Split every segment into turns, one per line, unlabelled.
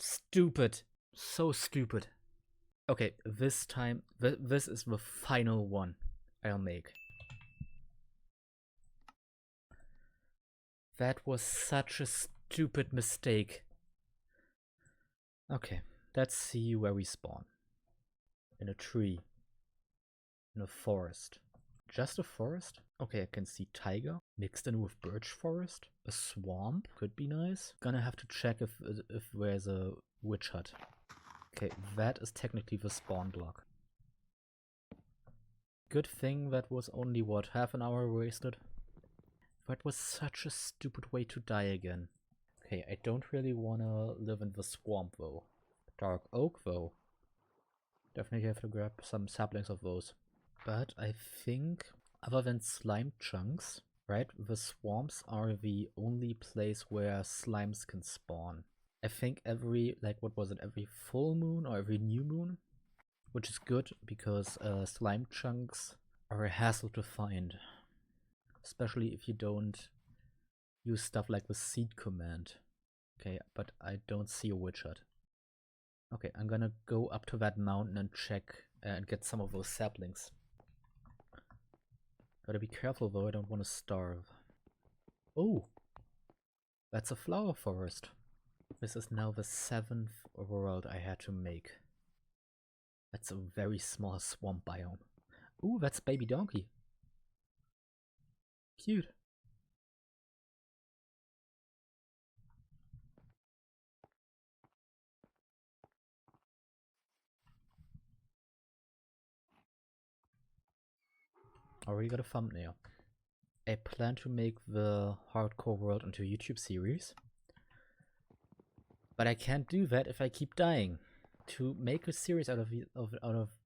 Stupid. So stupid. Okay, this time, this is the final one I'll make. That was such a stupid mistake. Okay, let's see where we spawn. In a tree. In a forest. Just a forest? Okay, I can see taiga mixed in with birch forest. A swamp could be nice. Gonna have to check if there's a witch hut. Okay, that is technically the spawn block. Good thing that was only, what, half an hour wasted? That was such a stupid way to die again. Okay, I don't really wanna live in the swamp though. Dark oak though. Definitely have to grab some saplings of those. But I think, other than slime chunks, right, the swamps are the only place where slimes can spawn. I think every, like, what was it, every full moon or every new moon? Which is good, because slime chunks are a hassle to find. Especially if you don't use stuff like the seed command. Okay, but I don't see a witch hut. Okay, I'm gonna go up to that mountain and check and get some of those saplings. Gotta be careful though, I don't want to starve. Oh! That's a flower forest. This is now the 7th world I had to make. That's a very small swamp biome. Ooh, that's baby donkey. Cute. Already got a thumbnail. I plan to make the hardcore world into a YouTube series. But I can't do that if I keep dying. To make a series out of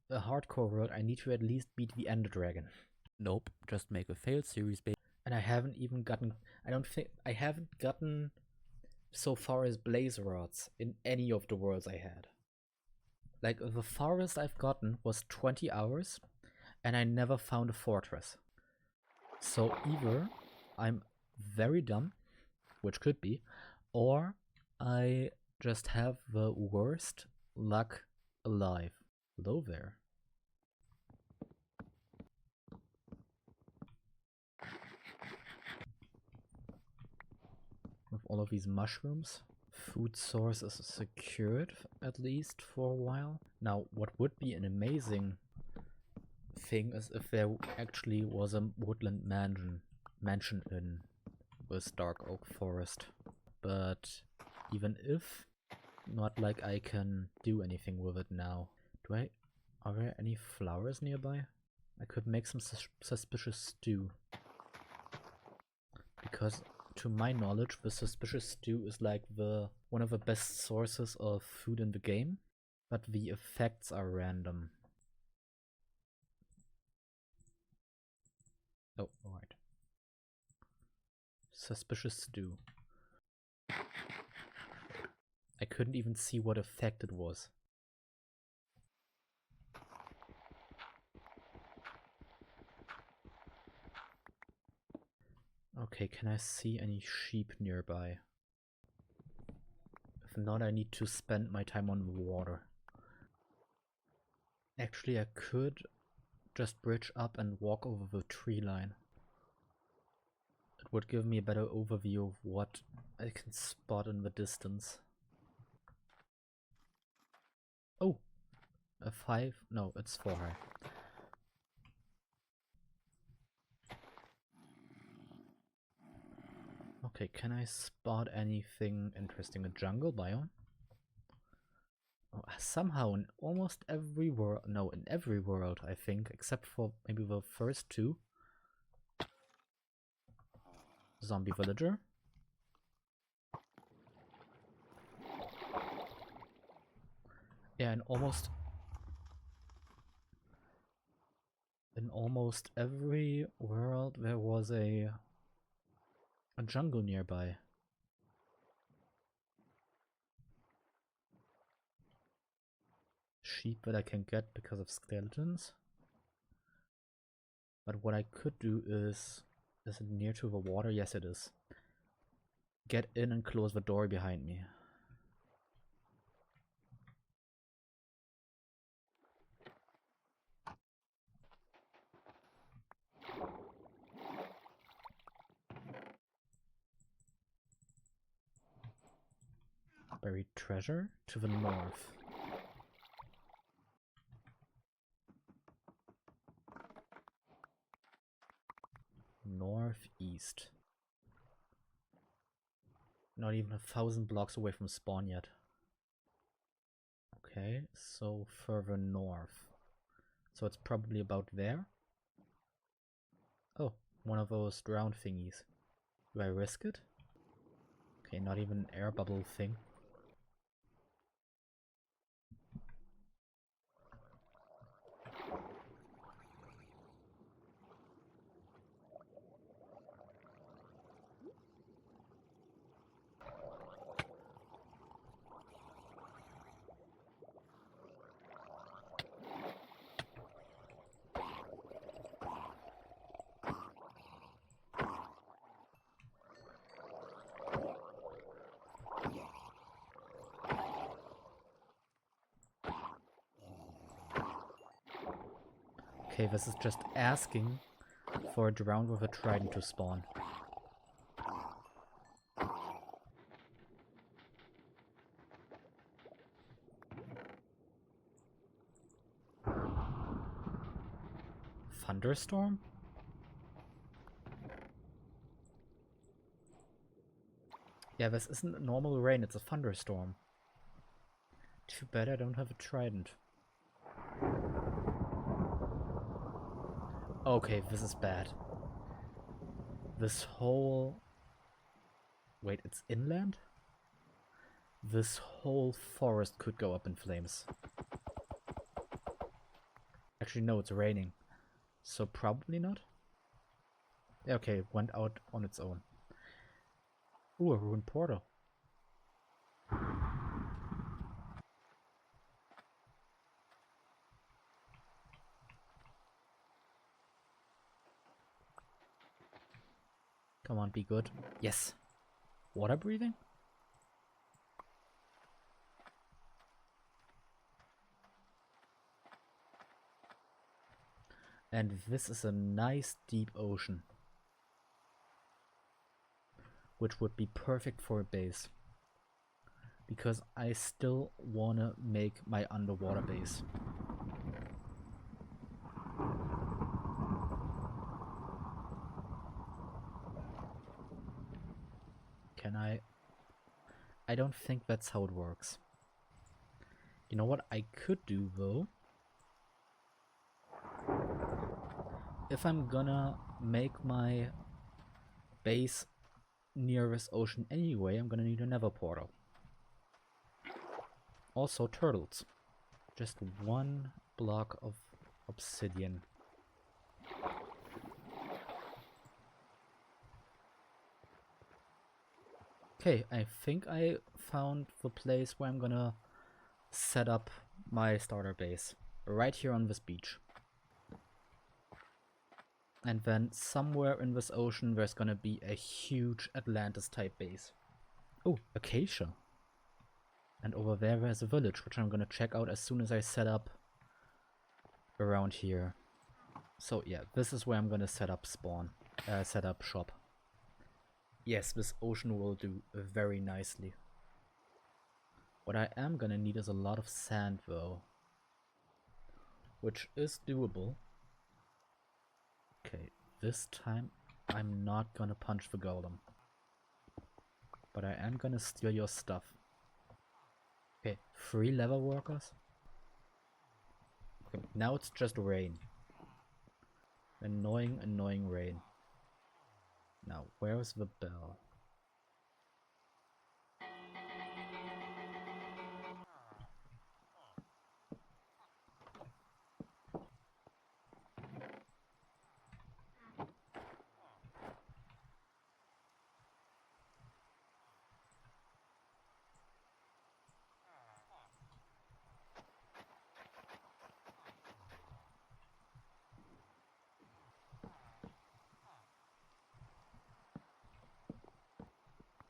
a hardcore world, I need to at least beat the Ender Dragon. Nope, just make a failed series, baby. And I haven't even gotten. I haven't gotten so far as blaze rods in any of the worlds I had. Like, the farthest I've gotten was 20 hours, and I never found a fortress. So either I'm very dumb, which could be, or I just have the worst luck alive. Hello there. With all of these mushrooms, food source is secured, at least for a while. Now, what would be an amazing thing is if there actually was a woodland mansion in this dark oak forest. But even if, not like I can do anything with it now. Are there any flowers nearby? I could make some suspicious stew. Because to my knowledge, the suspicious stew is like one of the best sources of food in the game, but the effects are random. Oh, alright. Suspicious stew. I couldn't even see what effect it was. Okay, can I see any sheep nearby? If not, I need to spend my time on water. Actually, I could just bridge up and walk over the tree line. It would give me a better overview of what I can spot in the distance. Oh! A 5? No, it's 4 high. Okay, can I spot anything interesting? A jungle biome? Oh, somehow in almost every world, no, in every world I think, except for maybe the first 2. Zombie villager. Yeah, in almost every world there was a jungle nearby. Sheep that I can get because of skeletons. But what I could do is it near to the water? Yes, it is. Get in and close the door behind me. Buried treasure to the north. Northeast. Not even 1,000 blocks away from spawn yet. Okay, so further north. So it's probably about there. Oh, one of those drowned thingies. Do I risk it? Okay, not even an air bubble thing. Okay, this is just asking for a drown with a trident to spawn. Thunderstorm? Yeah, this isn't normal rain, it's a thunderstorm. Too bad I don't have a trident. Okay, this is bad. This whole... Wait, it's inland? This whole forest could go up in flames. Actually, no, it's raining. So probably not? Yeah, okay, it went out on its own. Ooh, a ruined portal. Come on, be good. Yes! Water breathing? And this is a nice deep ocean. Which would be perfect for a base. Because I still wanna make my underwater base. Can I? I don't think that's how it works. You know what I could do though? If I'm gonna make my base near this ocean anyway, I'm gonna need a nether portal. Also turtles. Just one block of obsidian. Okay, I think I found the place where I'm gonna set up my starter base. Right here on this beach. And then somewhere in this ocean there's gonna be a huge Atlantis type base. Oh, acacia. And over there's a village, which I'm gonna check out as soon as I set up around here. So yeah, this is where I'm gonna set up set up shop. Yes, this ocean will do very nicely. What I am gonna need is a lot of sand though. Which is doable. Okay, this time I'm not gonna punch the golem. But I am gonna steal your stuff. Okay, 3 leather workers. Okay, now it's just rain. Annoying, annoying rain. Now, where's the bell?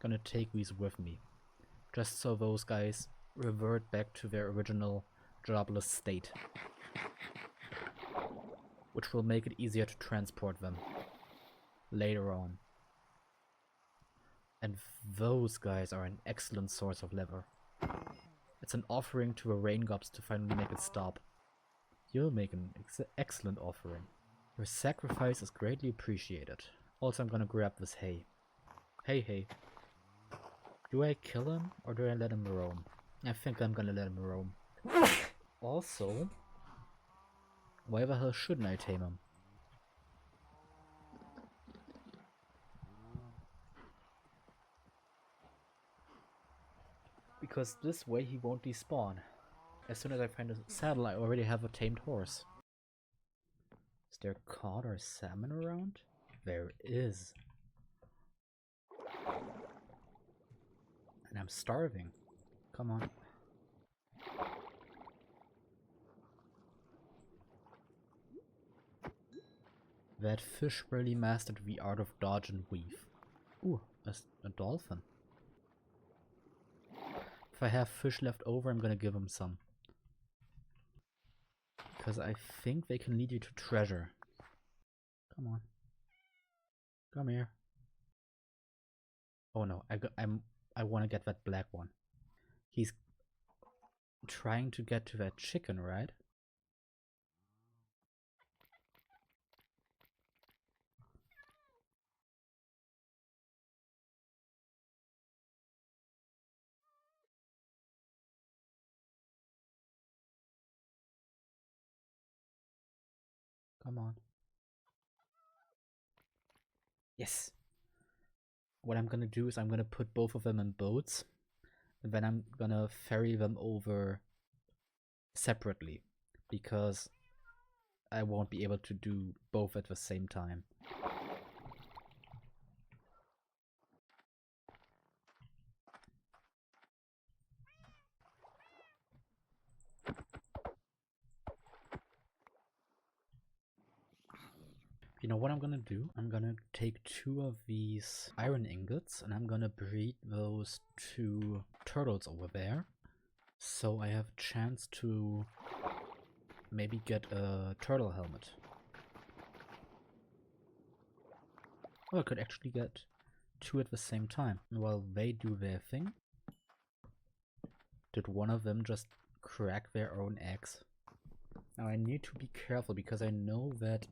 Gonna take these with me. Just so those guys revert back to their original jobless state. Which will make it easier to transport them later on. And those guys are an excellent source of leather. It's an offering to the rain gods to finally make it stop. You'll make an excellent offering. Your sacrifice is greatly appreciated. Also, I'm gonna grab this hay. Hey. Do I kill him or do I let him roam? I think I'm gonna let him roam. Also, why the hell shouldn't I tame him? Because this way he won't despawn. As soon as I find a saddle, I already have a tamed horse. Is there cod or salmon around? There is. And I'm starving. Come on. That fish really mastered the art of dodge and weave. Ooh, a dolphin. If I have fish left over, I'm gonna give him some. Because I think they can lead you to treasure. Come on. Come here. Oh no, I want to get that black one. He's trying to get to that chicken, right? Come on. Yes. What I'm gonna do is I'm gonna put both of them in boats, and then I'm gonna ferry them over separately, because I won't be able to do both at the same time. You know what I'm gonna do? I'm gonna take 2 of these iron ingots and I'm gonna breed those 2 turtles over there. So I have a chance to maybe get a turtle helmet. Oh, I could actually get 2 at the same time. While they do their thing. Did one of them just crack their own eggs? Now I need to be careful because I know that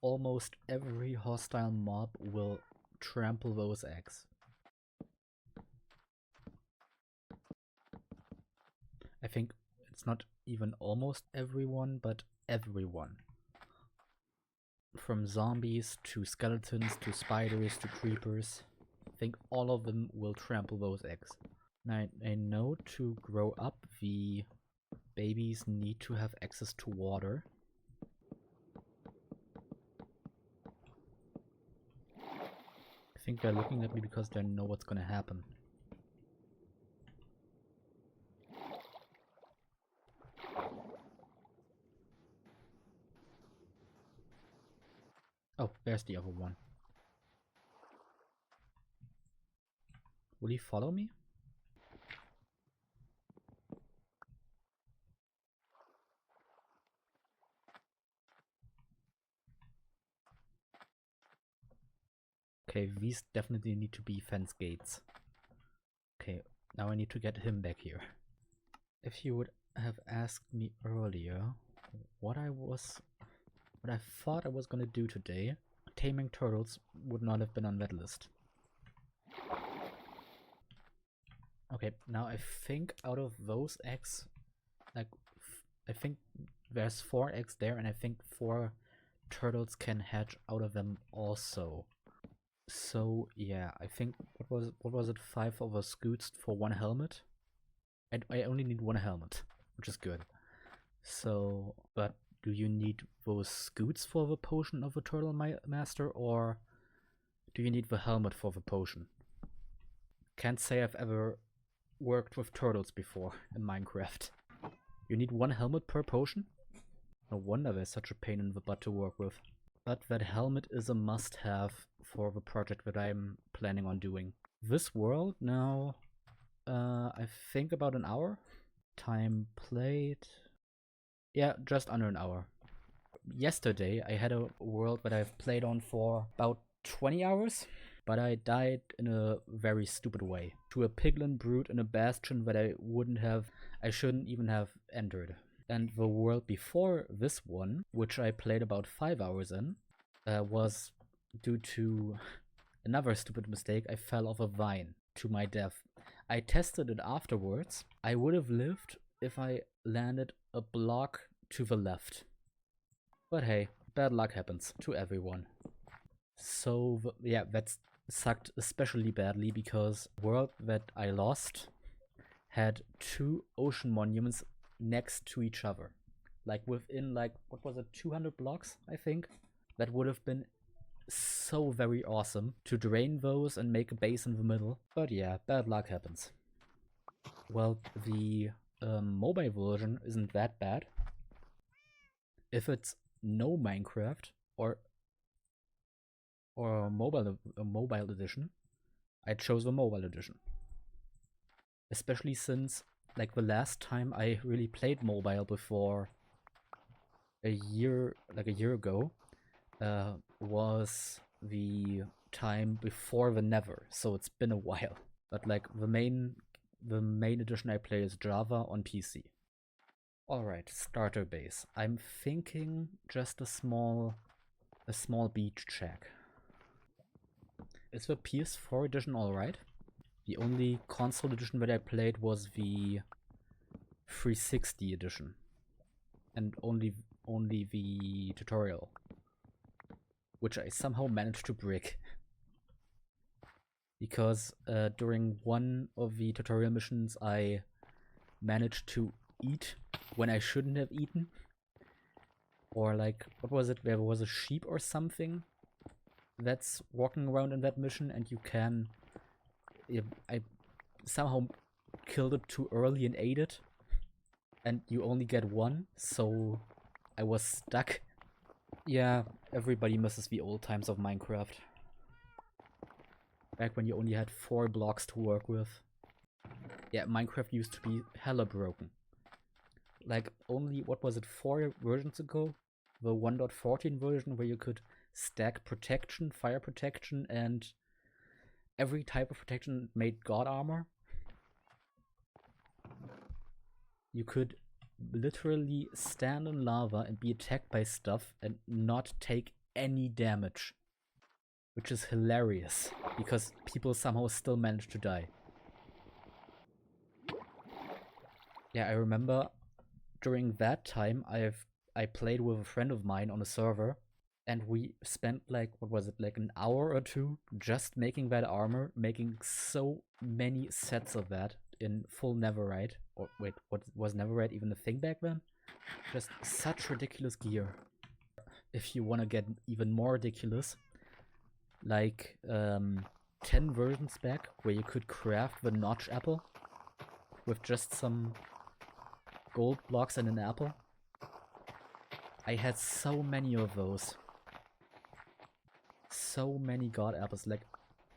almost every hostile mob will trample those eggs. I think it's not even almost everyone, but everyone. From zombies to skeletons to spiders to creepers. I think all of them will trample those eggs. Now I know to grow up, the babies need to have access to water. I think they're looking at me because they know what's gonna happen. Oh, there's the other one. Will he follow me? Okay, these definitely need to be fence gates. Okay, now I need to get him back here. If you would have asked me earlier what I thought I was gonna do today, taming turtles would not have been on that list. Okay, now I think out of those eggs, like, I think there's 4 eggs there, and I think 4 turtles can hatch out of them also. So yeah, I think what was it? 5 of us scoots for 1 helmet. I only need 1 helmet, which is good. So, but do you need those scoots for the potion of the turtle master, or do you need the helmet for the potion? Can't say I've ever worked with turtles before in Minecraft. You need 1 helmet per potion? No wonder they're such a pain in the butt to work with. But that helmet is a must-have for the project that I'm planning on doing. This world now, I think about an hour. Time played. Yeah, just under an hour. Yesterday I had a world that I've played on for about 20 hours. but I died in a very stupid way. To a piglin brute in a bastion that I shouldn't even have entered. And the world before this one, which I played about 5 hours in, was due to another stupid mistake. I fell off a vine to my death. I tested it afterwards. I would have lived if I landed a block to the left. But hey, bad luck happens to everyone. So yeah, that sucked especially badly because the world that I lost had 2 ocean monuments next to each other. Like within what was it, 200 blocks, I think? That would have been so very awesome to drain those and make a base in the middle. But yeah, bad luck happens. Well, the mobile version isn't that bad. If it's no Minecraft or a mobile edition, I chose the mobile edition. Especially since the last time I really played mobile before a year ago was the time before the Never, so it's been a while. But the main edition I play is Java on PC. Alright, starter base. I'm thinking just a small beach shack. Is the PS4 edition alright? The only console edition that I played was the 360 edition. And only the tutorial, which I somehow managed to brick. Because during one of the tutorial missions I managed to eat when I shouldn't have eaten. Or what was it? There was a sheep or something that's walking around in that mission, and you can... I somehow killed it too early and ate it. And you only get one, so I was stuck. Yeah, everybody misses the old times of Minecraft. Back when you only had 4 blocks to work with. Yeah, Minecraft used to be hella broken. Only, what was it, 4 versions ago? The 1.14 version where you could stack protection, fire protection, and every type of protection made god armor. You could literally stand in lava and be attacked by stuff and not take any damage. Which is hilarious, because people somehow still manage to die. Yeah, I remember during that time I played with a friend of mine on a server, and we spent what was it, an hour or 2 just making that armor, making so many sets of that in full Netherite. Or wait, what was Netherite even a thing back then? Just such ridiculous gear. If you want to get even more ridiculous, 10 versions back where you could craft the notch apple with just some gold blocks and an apple. I had so many of those. So many god apples.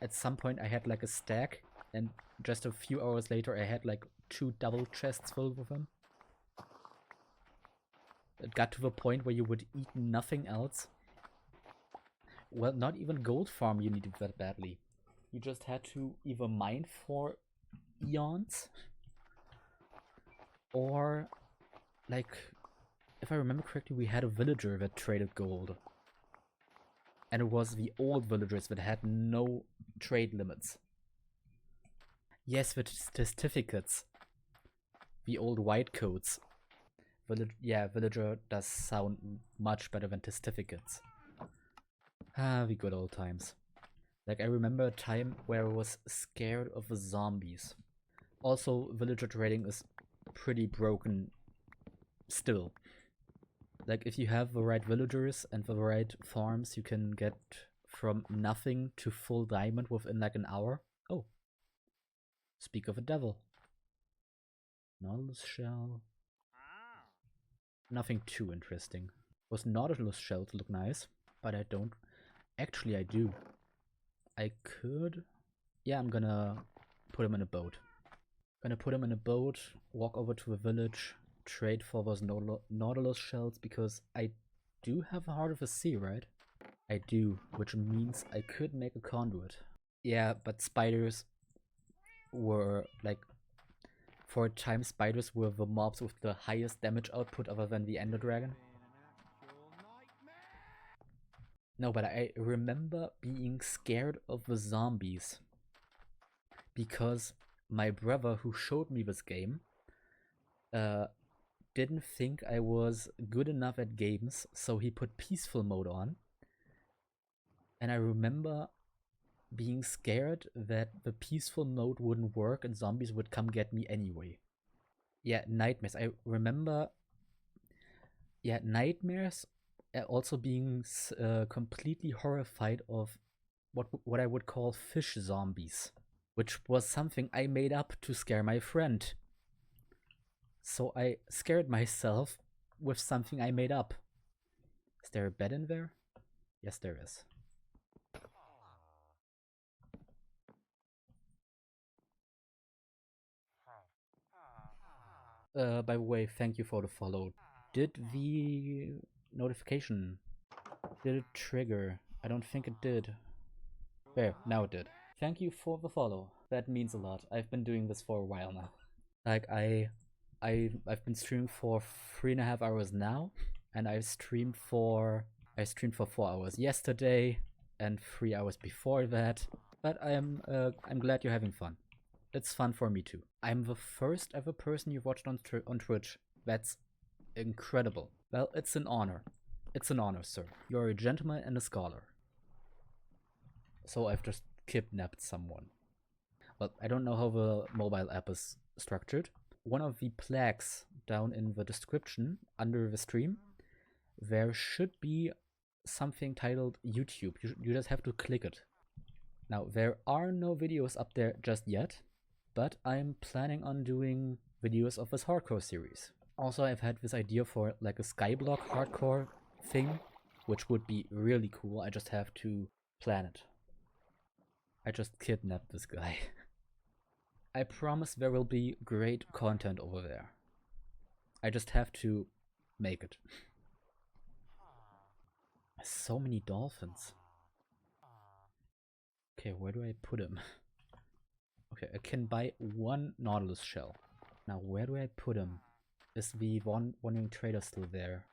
At some point I had a stack, and just a few hours later I had 2 double chests filled with them. It got to the point where you would eat nothing else. Well, not even gold farm you needed that badly. You just had to either mine for eons, or if I remember correctly, we had a villager that traded gold. And it was the old villagers that had no trade limits. Yes, the certificates. The old white coats. Villager does sound much better than certificates. Ah, the good old times. I remember a time where I was scared of the zombies. Also, villager trading is pretty broken still. If you have the right villagers and the right farms, you can get from nothing to full diamond within an hour. Oh. Speak of a devil. Nautilus shell. Nothing too interesting. Those Nautilus shells look nice, but I don't. Actually, I do. I could... Yeah, I'm gonna put him in a boat. Walk over to the village, trade for those Nautilus shells, because I do have a Heart of the Sea, right? I do, which means I could make a conduit. Yeah, but spiders were like, for a time, spiders were the mobs with the highest damage output other than the Ender Dragon. No, but I remember being scared of the zombies because my brother, who showed me this game, didn't think I was good enough at games, so he put peaceful mode on. And I remember being scared that the peaceful mode wouldn't work and zombies would come get me anyway. Yeah, nightmares. I remember, yeah, nightmares, also being completely horrified of what I would call fish zombies, which was something I made up to scare my friend. So I scared myself with something I made up. Is there a bed in there? Yes, there is. By the way, thank you for the follow. Did the notification, did it trigger? I don't think it did. There, now it did. Thank you for the follow. That means a lot. I've been doing this for a while now. Like I've been streaming for 3.5 hours now, and I streamed for 4 hours yesterday and 3 hours before that. But I'm glad you're having fun. It's fun for me too. I'm the first ever person you've watched on Twitch. That's incredible. Well, it's an honor. It's an honor, sir. You're a gentleman and a scholar. So I've just kidnapped someone. Well, I don't know how the mobile app is structured. One of the plaques down in the description under the stream, there should be something titled YouTube. You just have to click it. Now, there are no videos up there just yet, but I'm planning on doing videos of this hardcore series. Also, I've had this idea for like a Skyblock hardcore thing, which would be really cool. I just have to plan it. I just kidnapped this guy. I promise there will be great content over there. I just have to make it. So many dolphins. Okay, where do I put him? Okay, I can buy one Nautilus shell. Now, where do I put him? Is the Wandering Trader still there?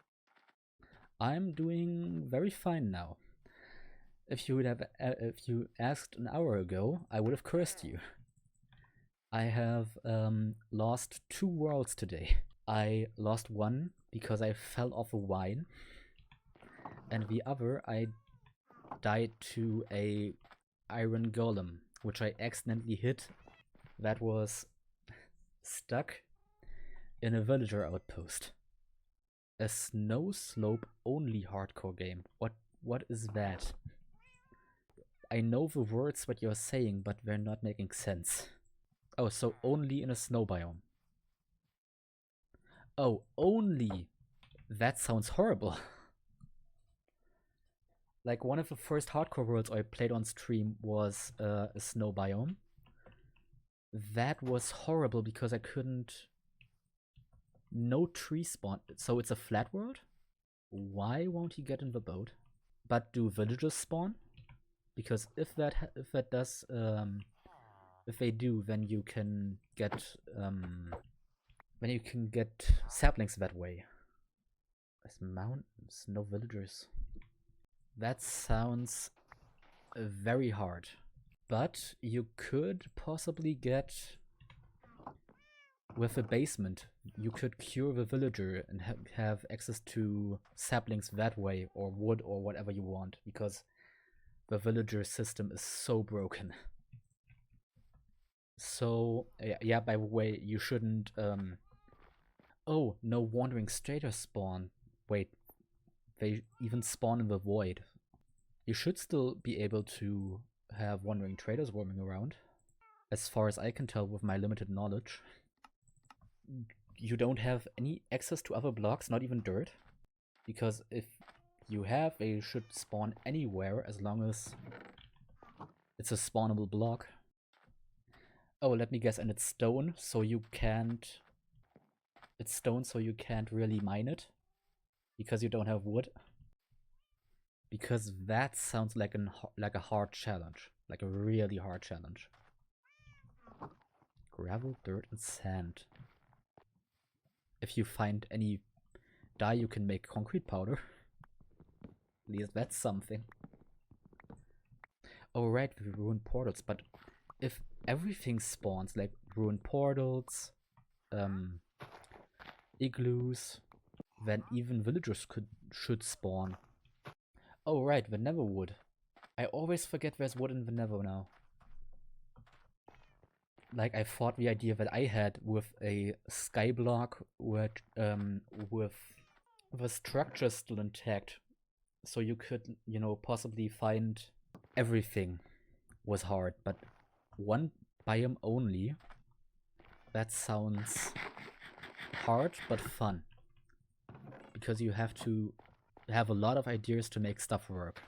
I'm doing very fine now. If you asked an hour ago, I would have cursed you. I have lost 2 worlds today. I lost one because I fell off a vine, and the other I died to a iron golem, which I accidentally hit. That was stuck in a villager outpost. A snow slope only hardcore game. What is that? I know the words what you're saying, but they're not making sense. Oh, so only in a snow biome. Oh, only. That sounds horrible. Like, one of the first hardcore worlds I played on stream was a snow biome. That was horrible because I couldn't... No tree spawn. So it's a flat world? Why won't he get in the boat? But do villagers spawn? Because if they do, then you can get saplings that way. There's mountains, no villagers. That sounds very hard. But you could possibly get, with a basement, you could cure the villager and have access to saplings that way, or wood, or whatever you want, because the villager system is so broken. So, yeah, by the way, you shouldn't... Oh, no Wandering Traders spawn. Wait, they even spawn in the void. You should still be able to have Wandering Traders roaming around. As far as I can tell with my limited knowledge. You don't have any access to other blocks, not even dirt. Because if you have, they should spawn anywhere as long as it's a spawnable block. Oh, let me guess, and it's stone, so you can't... It's stone, so you can't really mine it. Because you don't have wood. Because that sounds like a hard challenge. Like a really hard challenge. Gravel, dirt, and sand. If you find any dye, you can make concrete powder. At least that's something. Oh right, we ruined portals, but if everything spawns, like ruined portals, igloos, then even villagers should spawn. Oh right, the nether wood. I always forget there's wood in the nether now. Like, I thought the idea that I had with a skyblock with the structure still intact, so you could, you know, possibly find everything, was hard, but one biome only, that sounds hard but fun. Because you have to have a lot of ideas to make stuff work.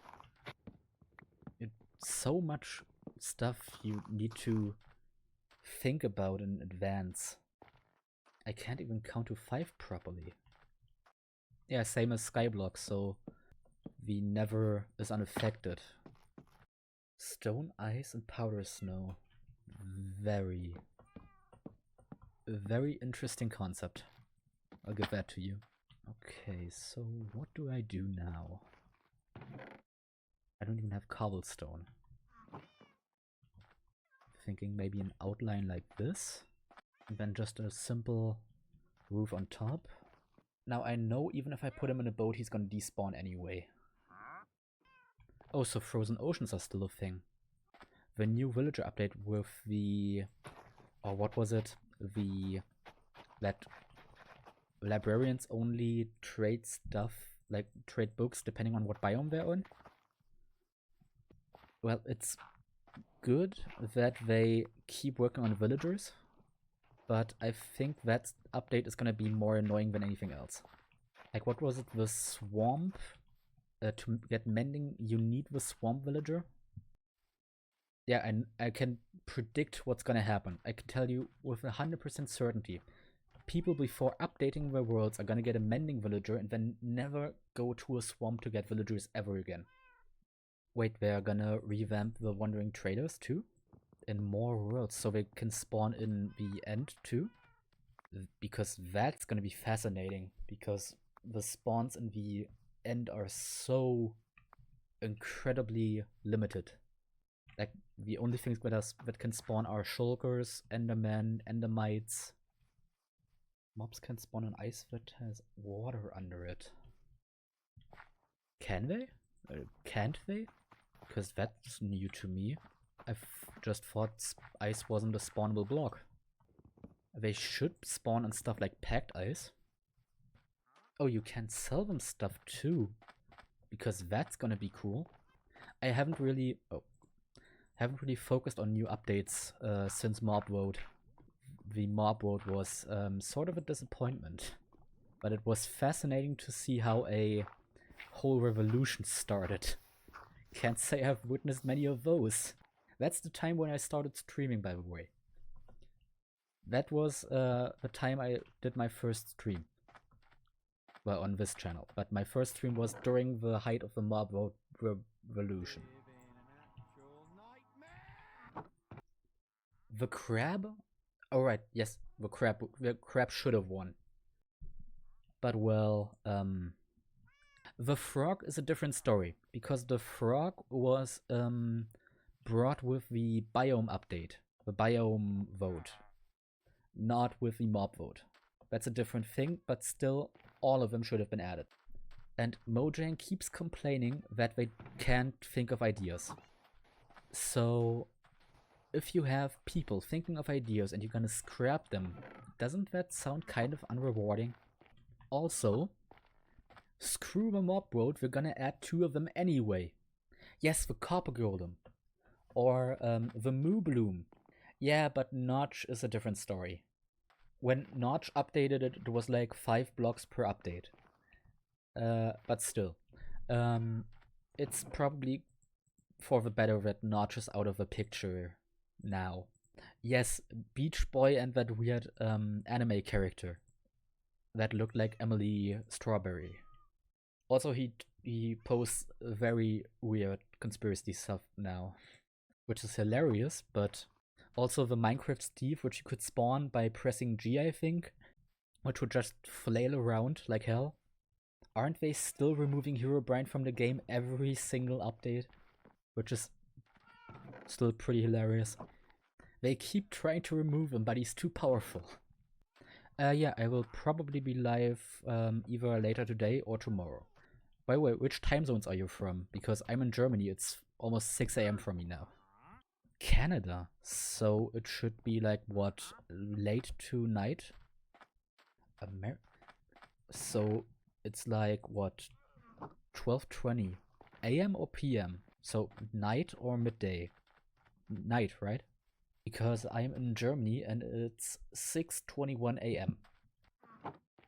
It's so much stuff you need to think about in advance. I can't even count to 5 properly. Yeah, same as Skyblock, so the nether is unaffected. Stone, ice, and powder snow. Very interesting concept. I'll give that to you. Okay, so what do I do now? I don't even have cobblestone. Thinking maybe an outline like this, and then just a simple roof on top. Now I know even if I put him in a boat, he's gonna despawn anyway. Oh, so frozen oceans are still a thing. The new villager update with the... or what was it? That librarians only trade stuff, like trade books, depending on what biome they're on. Well, it's good that they keep working on villagers, but I think that update is gonna be more annoying than anything else. Like, what was it? The swamp? To get mending, you need the swamp villager? Yeah, and I can predict what's gonna happen. I can tell you with 100% certainty. People before updating their worlds are gonna get a mending villager and then never go to a swamp to get villagers ever again. Wait, they're gonna revamp the Wandering Traders too? In more worlds, so they can spawn in the end too? Because that's gonna be fascinating, because the spawns in the end are so incredibly limited. Like, the only things that can spawn are shulkers, endermen, endermites. Mobs can spawn an ice that has water under it. Can they? Can't they? Because that's new to me. I've just thought ice wasn't a spawnable block. They should spawn on stuff like packed ice. Oh, you can sell them stuff too. Because that's gonna be cool. I haven't really focused on new updates since Mob Vote. The Mob Vote was sort of a disappointment. But it was fascinating to see how a whole revolution started. Can't say I've witnessed many of those. That's the time when I started streaming, by the way. That was the time I did my first stream. Well, on this channel. But my first stream was during the height of the Mob Vote revolution. The crab? Oh right, yes, the crab should have won. But well, the frog is a different story, because the frog was brought with the biome update, the biome vote, not with the mob vote. That's a different thing, but still, all of them should have been added. And Mojang keeps complaining that they can't think of ideas. So, if you have people thinking of ideas and you're gonna scrap them, doesn't that sound kind of unrewarding? Also, screw the mob vote, we're gonna add 2 of them anyway. Yes, the copper golem. Or the moo bloom. Yeah, but Notch is a different story. When Notch updated it, it was like 5 blocks per update. But still. It's probably for the better that Notch is out of the picture now. Yes, Beach Boy and that weird anime character that looked like Emily Strawberry. Also, he he posts very weird conspiracy stuff now, which is hilarious, but also the Minecraft Steve, which you could spawn by pressing G, I think, which would just flail around like hell. Aren't they still removing Herobrine from the game every single update? Which is still pretty hilarious. They keep trying to remove him, but he's too powerful. Yeah, I will probably be live either later today or tomorrow. By the way, which time zones are you from? Because I'm in Germany, it's almost 6 AM for me now. Canada, so it should be like, what, late to night? So it's like, what, 12:20 AM or PM? So night or midday? Night, right? Because I'm in Germany and it's 6:21 AM.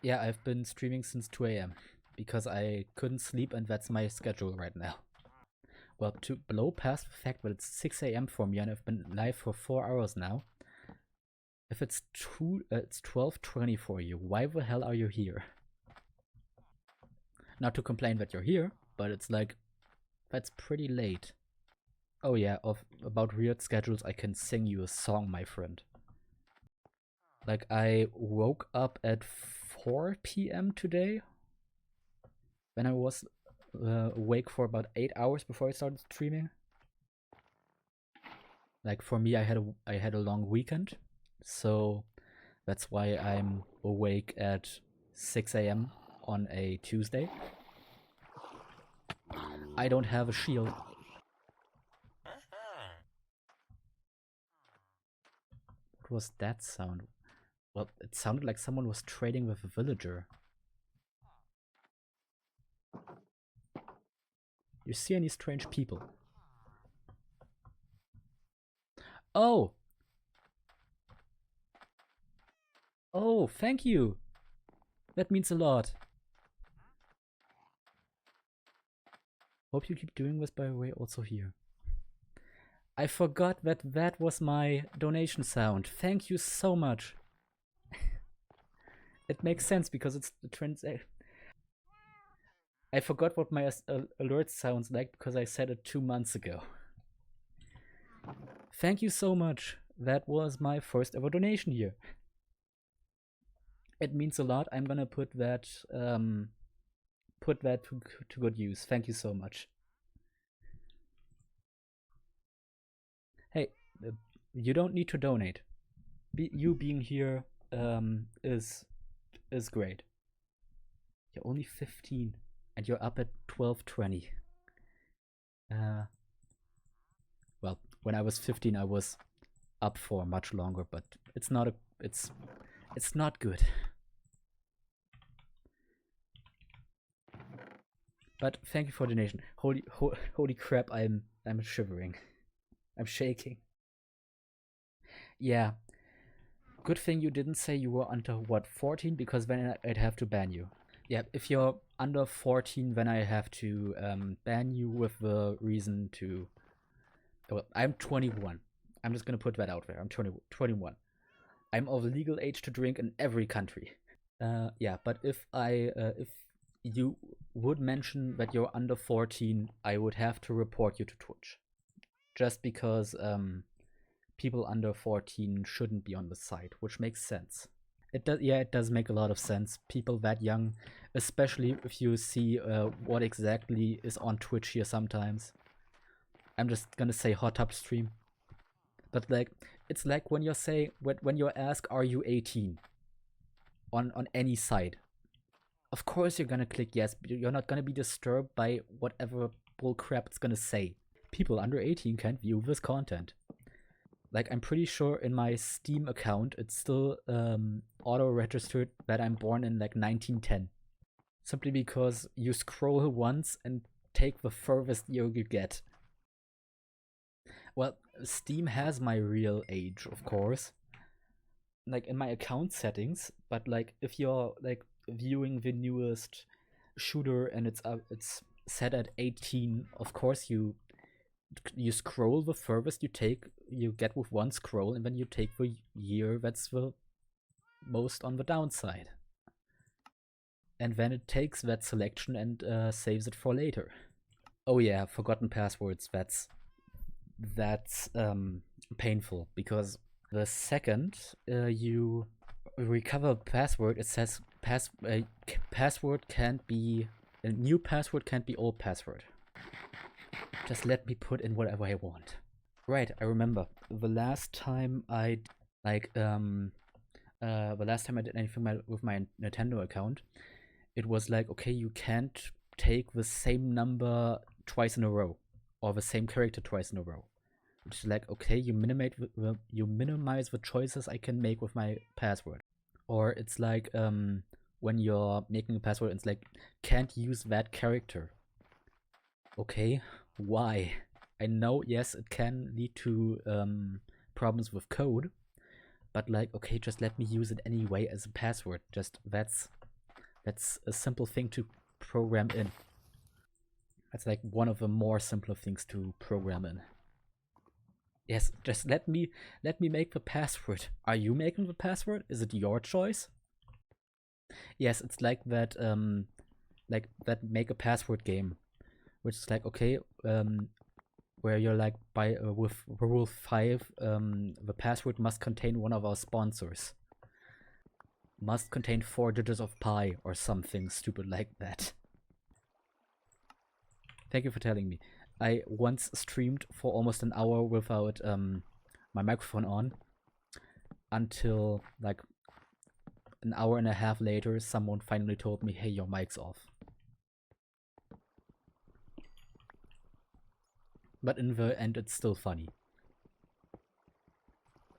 Yeah, I've been streaming since 2 AM because I couldn't sleep and that's my schedule right now. Well, to blow past the fact that it's 6 AM for me and I've been live for 4 hours now. If it's 12:20 for you, why the hell are you here? Not to complain that you're here, but it's like, that's pretty late. Oh yeah, about weird schedules, I can sing you a song, my friend. Like, I woke up at 4 PM today, when I was awake for about 8 hours before I started streaming. Like, for me, I had a long weekend, so that's why I'm awake at 6 AM on a Tuesday. I don't have a shield. What was that sound? Well, it sounded like someone was trading with a villager. You see any strange people? Oh! Oh, thank you! That means a lot. Hope you keep doing this, by the way, also here. I forgot that that was my donation sound. Thank you so much. It makes sense because it's the transaction. I forgot what my alert sounds like because I said it 2 months ago. Thank you so much. That was my first ever donation here. It means a lot. I'm gonna put that to good use. Thank you so much. Hey, you don't need to donate. You being here is great. You're only 15 and you're up at 12:20. Well, when I was 15, I was up for much longer, but it's not good. But thank you for the donation. Holy crap! I'm shivering. I'm shaking. Yeah. Good thing you didn't say you were under, what, 14? Because then I'd have to ban you. Yeah, if you're under 14, then I have to ban you with the reason to... Well, I'm 21. I'm just gonna put that out there. I'm 21. I'm of legal age to drink in every country. Yeah, but if you would mention that you're under 14, I would have to report you to Twitch. Just because people under 14 shouldn't be on the site, which makes sense. It does make a lot of sense. People that young, especially if you see what exactly is on Twitch here sometimes. I'm just gonna say hot tub stream. But like, it's like when you're asked, are you 18? On any site. Of course you're gonna click yes, but you're not gonna be disturbed by whatever bullcrap it's gonna say. People under 18 can't view this content. Like, I'm pretty sure in my Steam account, it's still auto-registered that I'm born in like 1910. Simply because you scroll once and take the furthest year you get. Well, Steam has my real age, of course. Like, in my account settings, but like, if you're like viewing the newest shooter and it's set at 18, of course you scroll the furthest you get with one scroll, and then you take the year that's the most on the downside. and then it takes that selection and saves it for later. Oh yeah, forgotten passwords. That's painful, because the second you recover a password, it says password can't be a new password can't be old password. Just let me put in whatever I want. Right, I remember the last time I did anything with my Nintendo account, it was like, okay, you can't take the same number twice in a row, or the same character twice in a row. Which is like, okay, you minimize the choices I can make with my password. Or it's like when you're making a password, it's like, can't use that character. Okay, why? I know, yes, it can lead to problems with code, but like, okay, just let me use it anyway as a password. Just that's a simple thing to program in. That's like one of the more simpler things to program in. Yes, just let me make the password. Are you making the password? Is it your choice? Yes, it's like that make a password game, which is like, okay, where you're like, by with rule 5, the password must contain one of our sponsors. Must contain 4 digits of pi or something stupid like that. Thank you for telling me. I once streamed for almost an hour without my microphone on, until like an hour and a half later, someone finally told me, hey, your mic's off. But in the end, it's still funny.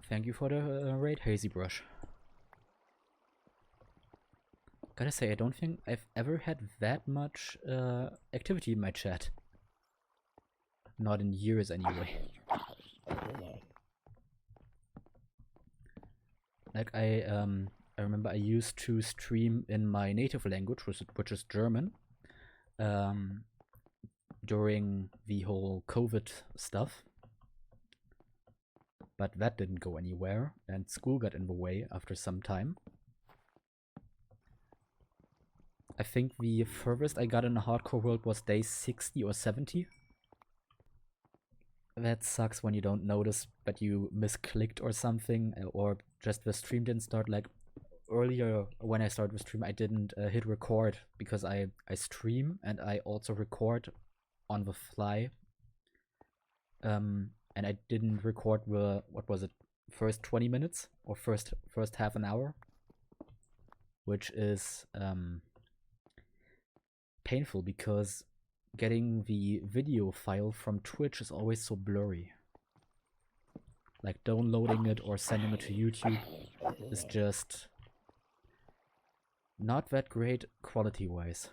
Thank you for the raid, Hazy Brush. Gotta say, I don't think I've ever had that much activity in my chat. Not in years, anyway. Like, I remember I used to stream in my native language, which is German, during the whole COVID stuff. But that didn't go anywhere, and school got in the way after some time. I think the furthest I got in a hardcore world was day 60 or 70. That sucks when you don't notice that you misclicked or something, or just the stream didn't start. Like, earlier when I started the stream, I didn't hit record, because I stream and I also record on the fly. And I didn't record the, what was it, first 20 minutes or first half an hour, which is painful, because getting the video file from Twitch is always so blurry. Like, downloading it or sending it to YouTube is just not that great quality-wise.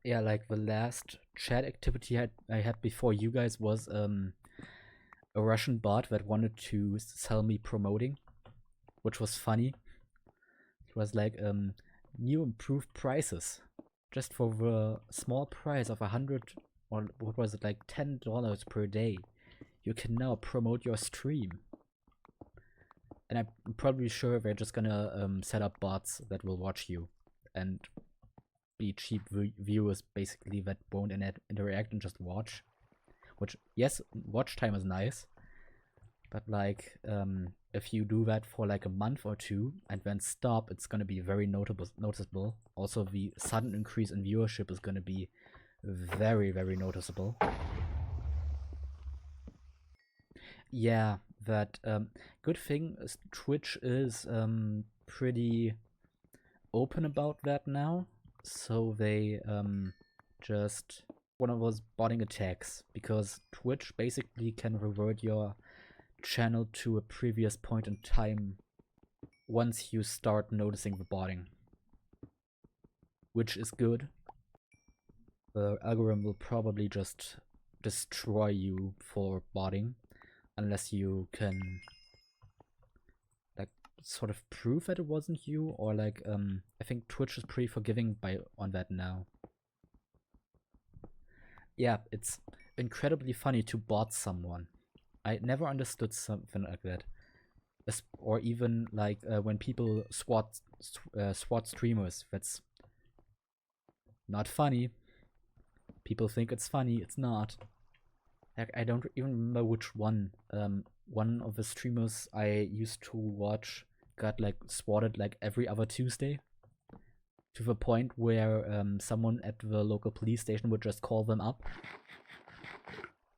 Yeah, like the last chat activity I had before you guys was a Russian bot that wanted to sell me promoting, which was funny. It was like, new improved prices. Just for the small price of 100, or what was it, like $10 per day, you can now promote your stream. And I'm probably sure they're just gonna set up bots that will watch you and be cheap viewers, basically, that won't interact and just watch. Which, yes, watch time is nice, but like, if you do that for like a month or two and then stop, it's gonna be very noticeable. Also, the sudden increase in viewership is gonna be very, very noticeable. Yeah, that good thing is Twitch is pretty open about that now. So they just one of those botting attacks, because Twitch basically can revert your channel to a previous point in time once you start noticing the botting, which is good. The algorithm will probably just destroy you for botting, unless you can like sort of prove that it wasn't you, or like I think Twitch is pretty forgiving on that now. Yeah, it's incredibly funny to bot someone. I never understood something like that. Or even like when people swat streamers. That's not funny. People think it's funny. It's not. Like, I don't even remember which one. One of the streamers I used to watch got like swatted like every other Tuesday, to the point where someone at the local police station would just call them up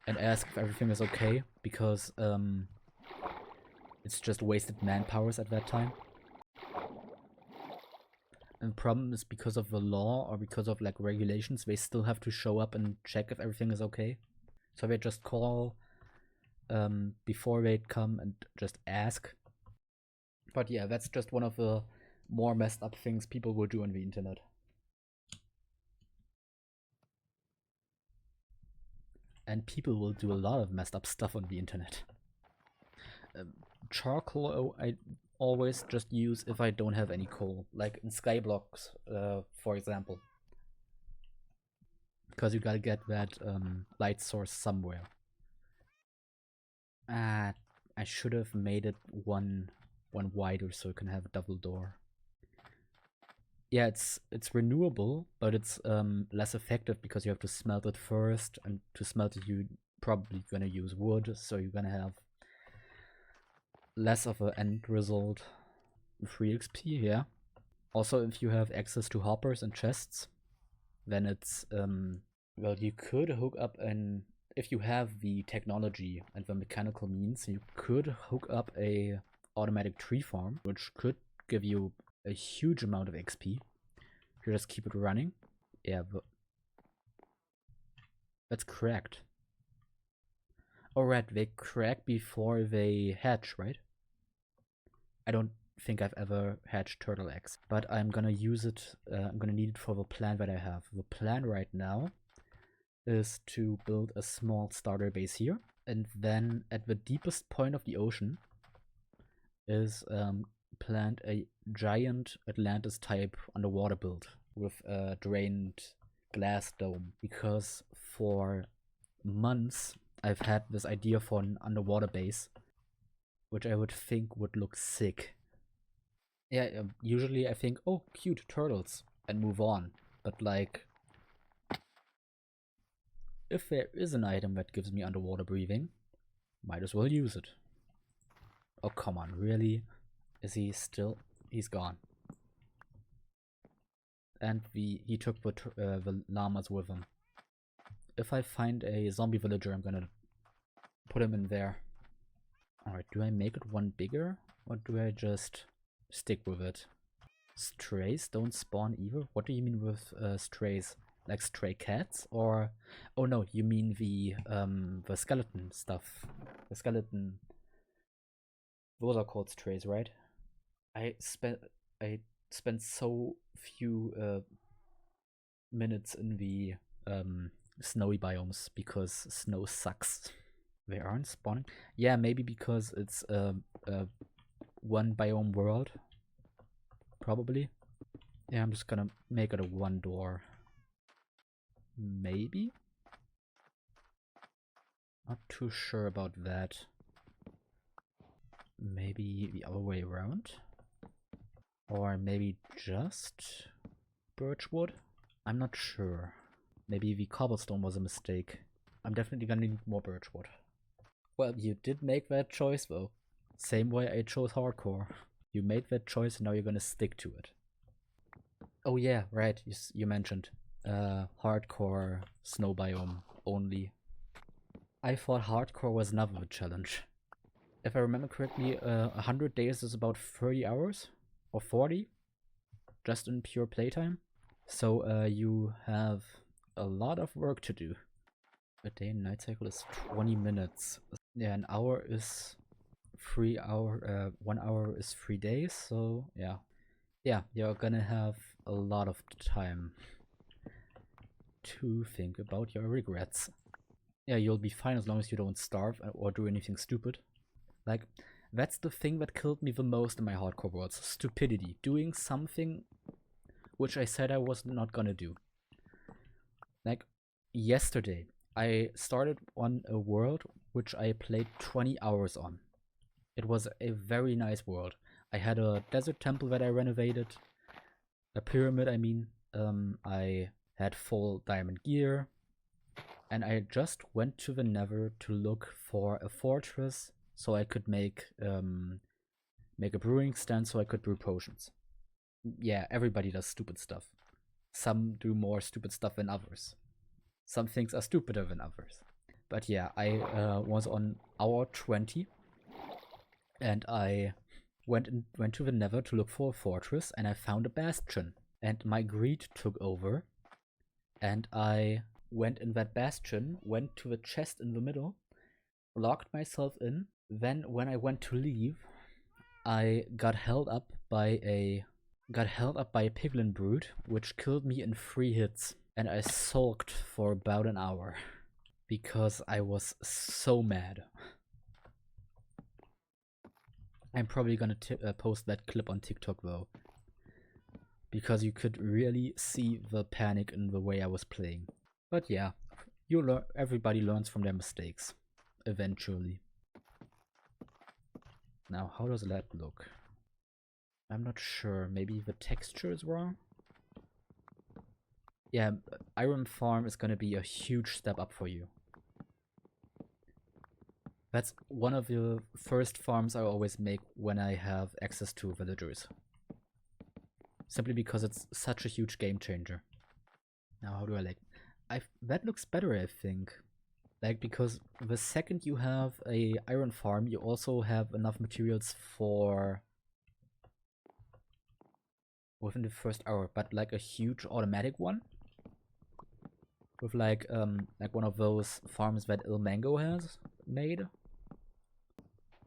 and ask if everything is okay, because it's just wasted manpowers at that time. And the problem is, because of the law or because of like regulations, they still have to show up and check if everything is okay. So they just call before they come and just ask. But yeah, that's just one of the more messed up things people will do on the internet. And people will do a lot of messed up stuff on the internet. Charcoal I always just use if I don't have any coal, like in Skyblocks, for example. Because you gotta get that light source somewhere. I should have made it one wider so you can have a double door. Yeah, it's renewable, but it's less effective because you have to smelt it first, and to smelt it you probably gonna use wood, so you're gonna have less of an end result. Free XP, yeah. Also, if you have access to hoppers and chests, then it's well, you could hook up an, if you have the technology and the mechanical means, you could hook up a automatic tree farm, which could give you a huge amount of XP if you just keep it running. Yeah, that's correct. Alright, they crack before they hatch, right? I don't think I've ever hatched turtle eggs, but I'm gonna use it, I'm gonna need it for the plan that I have. The plan right now is to build a small starter base here, and then at the deepest point of the ocean is plant a giant Atlantis type underwater build with a drained glass dome, because for months I've had this idea for an underwater base, which I would think would look sick. Yeah, usually I think, oh, cute turtles, and move on. But like, if there is an item that gives me underwater breathing, might as well use it. Oh, come on, really? Is he still? He's gone. And he took the llamas with him. If I find a zombie villager, I'm gonna put him in there. Alright, do I make it one bigger? Or do I just stick with it? Strays don't spawn either? What do you mean with strays? Like stray cats? Or... oh no, you mean the skeleton stuff. The skeleton... those are called strays, right? I spent so few minutes in the snowy biomes because snow sucks. They aren't spawning? Yeah, maybe because it's a one biome world. Probably. Yeah, I'm just gonna make it a one door. Maybe? Not too sure about that. Maybe the other way around? Or maybe just birchwood? I'm not sure. Maybe the cobblestone was a mistake. I'm definitely gonna need more birchwood. Well, you did make that choice though. Same way I chose hardcore. You made that choice and now you're gonna stick to it. Oh yeah, right, you mentioned. Hardcore snow biome only. I thought hardcore was another challenge. If I remember correctly, 100 days is about 30 hours? Or 40? Just in pure playtime? So you have a lot of work to do. A day and night cycle is 20 minutes. Yeah, an hour is 1 hour is 3 days, so yeah. Yeah, you're gonna have a lot of time to think about your regrets. Yeah, you'll be fine as long as you don't starve or do anything stupid. Like, that's the thing that killed me the most in my hardcore worlds. Stupidity. Doing something which I said I was not gonna do. Like, yesterday, I started on a world which I played 20 hours on. It was a very nice world. I had a desert temple that I renovated. A pyramid, I mean. I had full diamond gear. And I just went to the Nether to look for a fortress so I could make a brewing stand so I could brew potions. Yeah, everybody does stupid stuff. Some do more stupid stuff than others. Some things are stupider than others. But yeah, I was on hour 20 and I went to the Nether to look for a fortress and I found a bastion. And my greed took over and I went in that bastion, went to the chest in the middle, locked myself in. Then when I went to leave, I got held up by a piglin brood, which killed me in 3 hits, and I sulked for about an hour because I was so mad. I'm probably gonna post that clip on TikTok though, because you could really see the panic in the way I was playing. But yeah, everybody learns from their mistakes, eventually. Now, how does that look? I'm not sure. Maybe the texture is wrong? Yeah, Iron Farm is gonna be a huge step up for you. That's one of the first farms I always make when I have access to villagers. Simply because it's such a huge game changer. Now, how do I like... that looks better, I think. Like, because the second you have a iron farm, you also have enough materials for... within the first hour, but like a huge automatic one. With like one of those farms that Ilmango has made.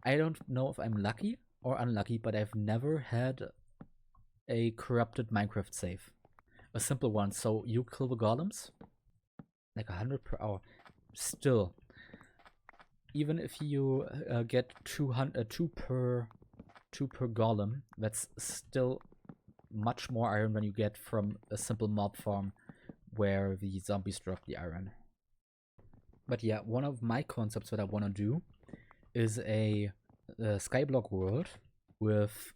I don't know if I'm lucky or unlucky, but I've never had a corrupted Minecraft save. A simple one, so you kill the golems, like 100 per hour. Still, even if you get 2 per golem, that's still much more iron than you get from a simple mob farm where the zombies drop the iron. But yeah, one of my concepts that I want to do is a skyblock world with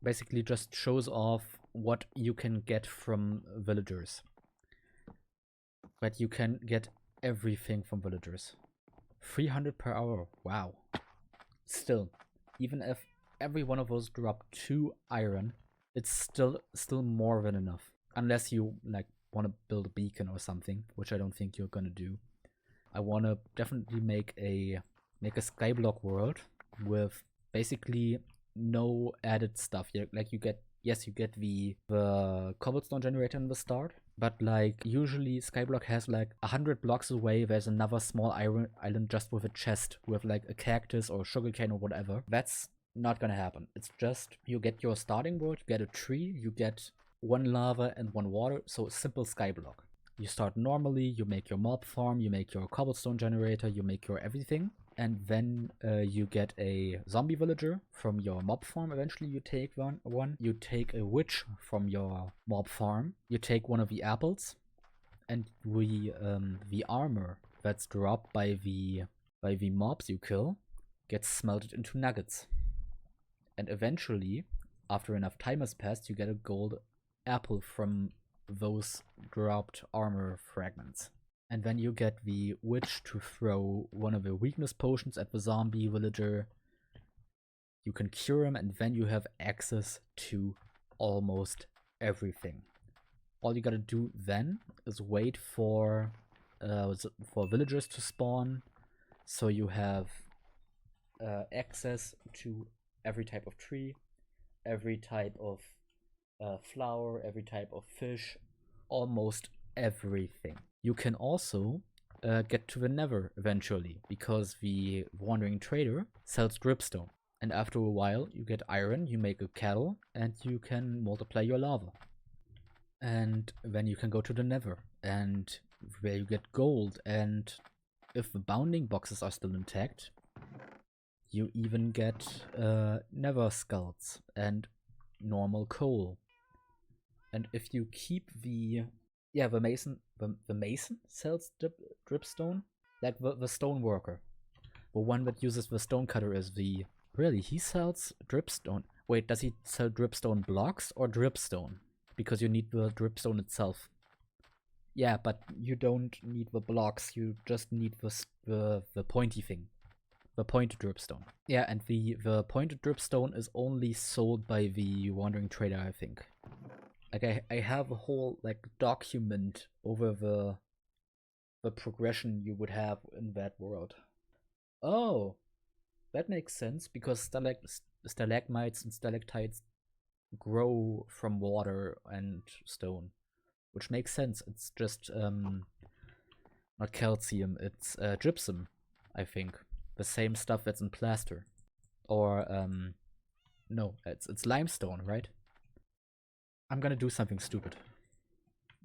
basically just shows off what you can get from villagers. But you can get everything from villagers. 300 per hour, wow. Still, even if every one of those drop 2 iron, it's still more than enough. Unless you like want to build a beacon or something, which I don't think you're gonna do. I want to definitely make a skyblock world with basically no added stuff. Like you get the cobblestone generator in the start, but like usually skyblock has like 100 blocks away there's another small iron island just with a chest with like a cactus or sugarcane or whatever. That's not gonna happen. It's just you get your starting world, you get a tree, you get 1 lava and 1 water, so simple skyblock. You start normally, you make your mob farm, you make your cobblestone generator, you make your everything, and then you get a zombie villager from your mob farm. Eventually you take one. You take a witch from your mob farm, you take one of the apples, and the armor that's dropped by the mobs you kill gets smelted into nuggets. And eventually, after enough time has passed, you get a gold apple from those dropped armor fragments. And then you get the witch to throw one of the weakness potions at the zombie villager. You can cure him, and then you have access to almost everything. All you gotta do then is wait for villagers to spawn, so you have access to every type of tree, every type of flower, every type of fish, almost everything. You can also get to the Nether eventually, because the Wandering Trader sells dripstone. And after a while, you get iron, you make a kettle, and you can multiply your lava. And then you can go to the Nether, and where you get gold, and if the bounding boxes are still intact, you even get nether skulls and normal coal. And if you keep the mason sells dripstone, like the stone worker The one that uses the stonecutter is the... Really, he sells dripstone. Wait, does he sell dripstone blocks or dripstone? Because you need the dripstone itself. Yeah, but you don't need the blocks, you just need the pointy thing. The pointed dripstone. Yeah, and the pointed dripstone is only sold by the Wandering Trader, I think. Like, I have a whole, like, document over the progression you would have in that world. Oh, that makes sense, because stalagmites and stalactites grow from water and stone. Which makes sense. It's just, not calcium, it's gypsum, I think. The same stuff that's in plaster. Or, no, it's limestone, right? I'm gonna do something stupid.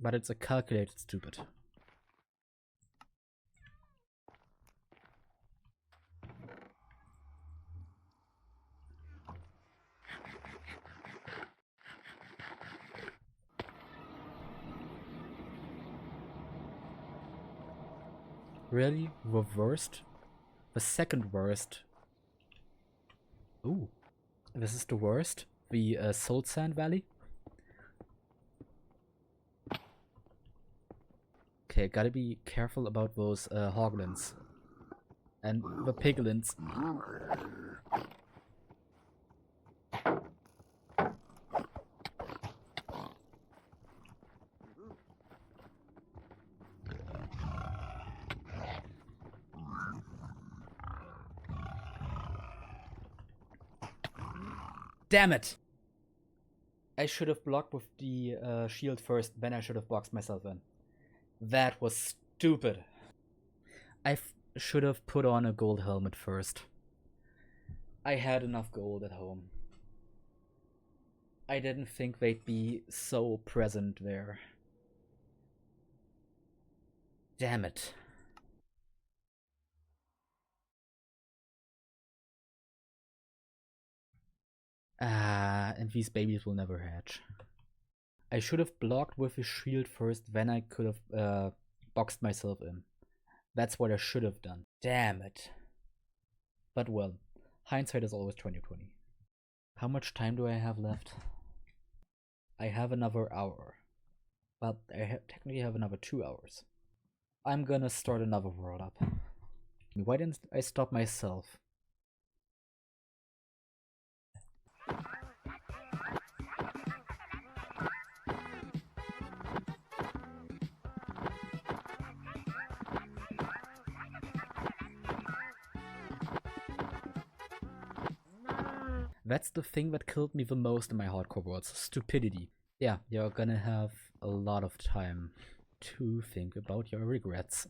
But it's a calculated stupid. Really? The worst? The second worst? Ooh. This is the worst? The Soul Sand Valley? Okay, gotta be careful about those hoglins. And the piglins. Damn it! I should have blocked with the shield first, then I should have boxed myself in. That was stupid. I should have put on a gold helmet first. I had enough gold at home. I didn't think they'd be so present there. Damn it. And these babies will never hatch. I should have blocked with a shield first, then I could have boxed myself in. That's what I should have done. Damn it. But well, hindsight is always 20/20. How much time do I have left? I have another hour. But I technically have another 2 hours. I'm gonna start another world up. Why didn't I stop myself? That's the thing that killed me the most in my hardcore worlds. Stupidity. Yeah, you're gonna have a lot of time to think about your regrets.